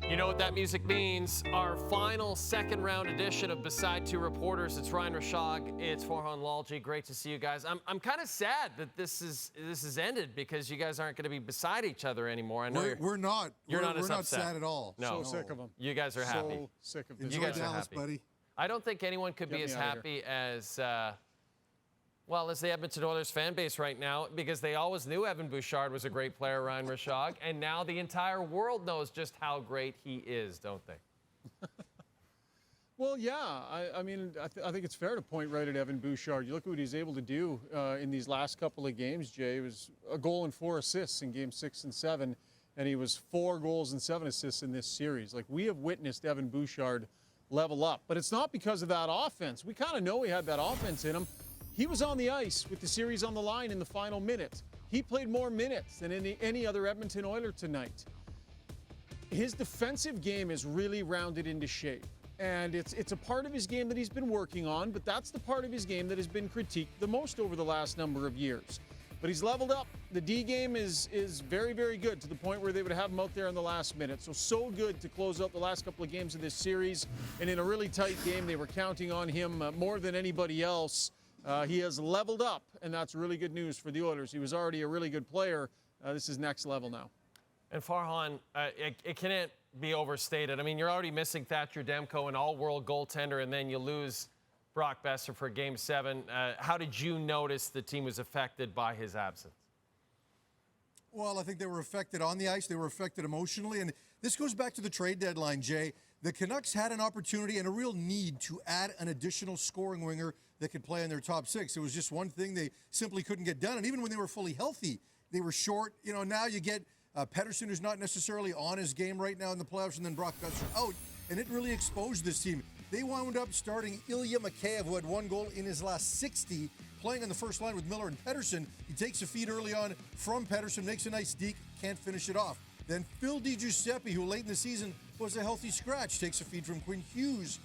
You know what that music means. Our final second round edition of Beside Two Reporters. It's Ryan Rishaug. It's Farhan Lalji. Great to see you guys. I'm kind of sad that this is ended because you guys aren't going to be beside each other anymore. I know we're not. You're not we're not sad at all. No. So sick of them. You guys are happy. So sick of this. Enjoy You guys are Dallas, happy. buddy. I don't think anyone could be as happy as as the Edmonton Oilers fan base right now, because they always knew Evan Bouchard was a great player, Ryan Rishaug, and now the entire world knows just how great he is, don't they? Well, yeah. I mean, I think it's fair to point right at Evan Bouchard. You look at what he's able to do in these last couple of games, Jay. It was a goal and 4 assists in Games 6 and 7, and he was 4 goals and 7 assists in this series. Like, we have witnessed Evan Bouchard level up, but it's not because of that offense. We kind of know he had that offense in him. He was on the ice with the series on the line in the final minute. He played more minutes than any other Edmonton Oiler tonight. His defensive game is really rounded into shape. And it's a part of his game that he's been working on, but that's the part of his game that has been critiqued the most over the last number of years. But he's leveled up. The D game is very, very good, to the point where they would have him out there in the last minute. So good to close out the last couple of games of this series. And in a really tight game, they were counting on him more than anybody else. He has leveled up, and that's really good news for the Oilers. He was already a really good player. This is next level now. And Farhan, it can't be overstated. I mean, you're already missing Thatcher Demko, an all-world goaltender, and then you lose Brock Boeser for Game 7. How did you notice the team was affected by his absence? Well, I think they were affected on the ice. They were affected emotionally. And this goes back to the trade deadline, Jay. The Canucks had an opportunity and a real need to add an additional scoring winger that could play in their top 6. It was just one thing they simply couldn't get done. And even when they were fully healthy, they were short. You know, now you get Pettersson, who's not necessarily on his game right now in the playoffs, and then Brock Boeser out. And it really exposed this team. They wound up starting Ilya Mikheyev, who had 1 goal in his last 60, playing on the first line with Miller and Pettersson. He takes a feed early on from Pettersson, makes a nice deke, can't finish it off. Then Phil DiGiuseppe, who late in the season was a healthy scratch, takes a feed from Quinn Hughes.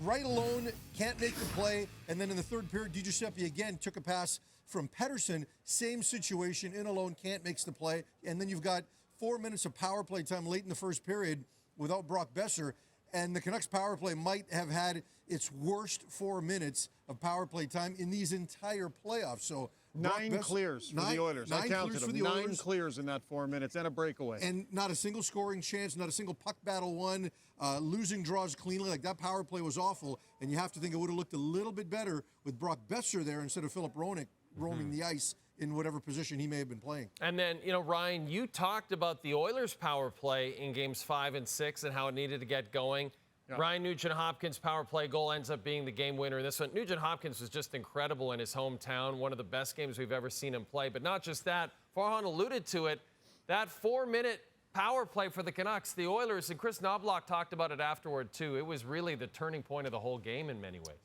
Right alone, can't make the play. And then in the third period, DiGiuseppe again took a pass from Pettersson. Same situation, in alone, can't make the play. And then you've got 4 minutes of power play time late in the first period without Brock Boeser. And the Canucks power play might have had its worst 4 minutes of power play time in these entire playoffs. So 9 clears for the Oilers. I counted them. 9 clears in that 4 minutes and a breakaway. And not a single scoring chance, not a single puck battle won, losing draws cleanly. Like, that power play was awful. And you have to think it would have looked a little bit better with Brock Boeser there instead of Philip Hronek roaming the ice in whatever position he may have been playing. And then, you know, Ryan, you talked about the Oilers' power play in Games 5 and 6 and how it needed to get going. Yeah. Ryan Nugent-Hopkins' power play goal ends up being the game winner in this one. Nugent-Hopkins was just incredible in his hometown, one of the best games we've ever seen him play. But not just that, Farhan alluded to it, that 4-minute power play for the Canucks, the Oilers, and Chris Knobloch talked about it afterward too. It was really the turning point of the whole game in many ways.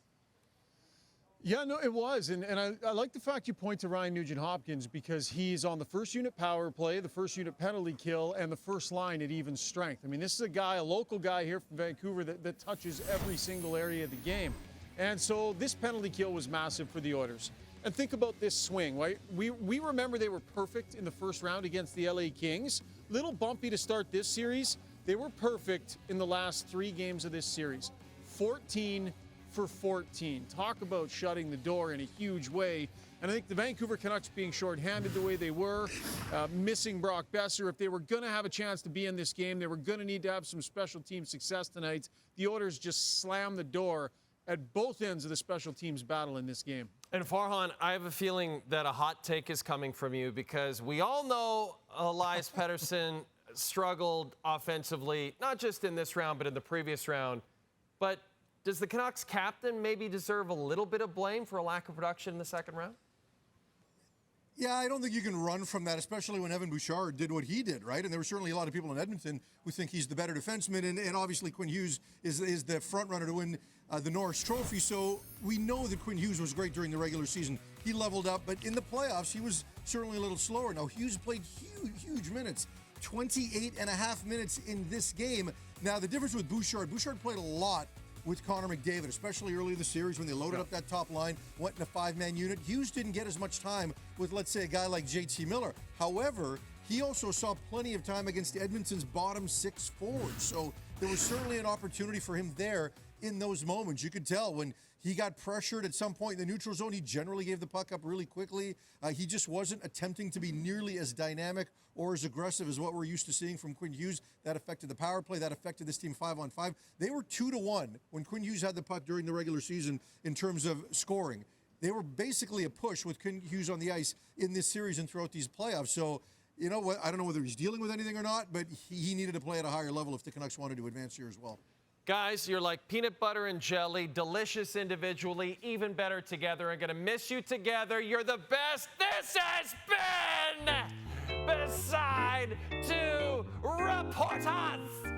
Yeah, no, it was. And I like the fact you point to Ryan Nugent-Hopkins, because he's on the first unit power play, the first unit penalty kill, and the first line at even strength. I mean, this is a guy, a local guy here from Vancouver that touches every single area of the game. And so this penalty kill was massive for the Oilers. And think about this swing, right? We remember they were perfect in the first round against the LA Kings. Little bumpy to start this series. They were perfect in the last 3 games of this series. 14 for 14. Talk about shutting the door in a huge way. And I think the Vancouver Canucks being shorthanded the way they were, missing Brock Boeser, if they were going to have a chance to be in this game, they were going to need to have some special team success tonight. The Oilers just slammed the door at both ends of the special teams battle in this game. And Farhan, I have a feeling that a hot take is coming from you, because we all know Elias Pettersson struggled offensively, not just in this round, but in the previous round. But does the Canucks captain maybe deserve a little bit of blame for a lack of production in the second round? Yeah, I don't think you can run from that, especially when Evan Bouchard did what he did, right? And there were certainly a lot of people in Edmonton who think he's the better defenseman, and obviously Quinn Hughes is the front runner to win the Norris Trophy. So we know that Quinn Hughes was great during the regular season. He leveled up, but in the playoffs, he was certainly a little slower. Now, Hughes played huge minutes, 28 and a half minutes in this game. Now, the difference with Bouchard played a lot with Connor McDavid, especially early in the series when they loaded up that top line, went in a 5-man unit. Hughes didn't get as much time with, let's say, a guy like JT Miller. However, he also saw plenty of time against Edmonton's bottom 6 forwards. So there was certainly an opportunity for him there in those moments. You could tell when he got pressured at some point in the neutral zone, he generally gave the puck up really quickly. He just wasn't attempting to be nearly as dynamic or as aggressive as what we're used to seeing from Quinn Hughes. That affected the power play. That affected this team 5-on-5. They were 2-1 when Quinn Hughes had the puck during the regular season in terms of scoring. They were basically a push with Quinn Hughes on the ice in this series and throughout these playoffs. So, you know what? I don't know whether he's dealing with anything or not, but he needed to play at a higher level if the Canucks wanted to advance here as well. Guys, you're like peanut butter and jelly, delicious individually, even better together. I'm going to miss you together. You're the best. This has been Beside Two Reporters.